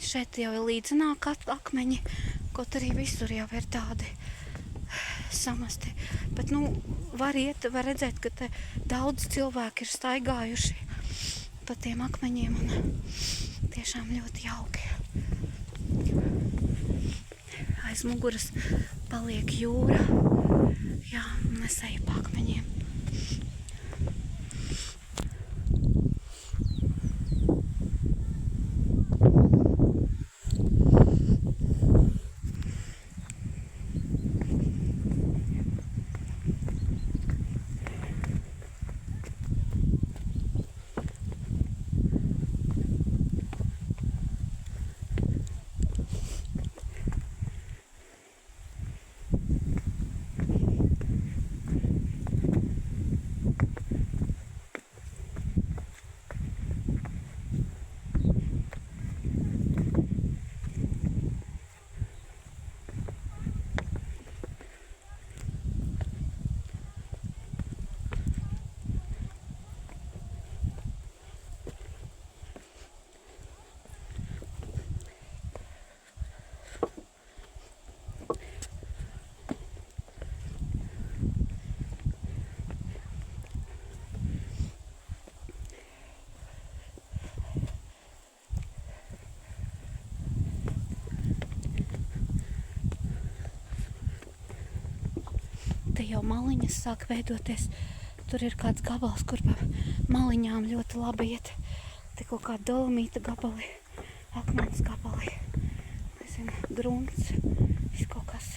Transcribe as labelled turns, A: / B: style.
A: šeit jau ir līdzenāk akmeņi, kaut arī visur jau ir tādi samasti. Bet, var redzēt, ka te daudz cilvēki ir staigājuši pa tiem akmeņiem un tiešām ļoti jauki. Aiz muguras paliek jūra, jā, un es eju pa akmeņiem. Te jau maliņas sāk veidoties. Tur ir kāds gabals, kur pa maliņām ļoti labi iet. Te kaut kā dolomīta gabali, akmens gabali, nezinu, grunts, viss kaut kas.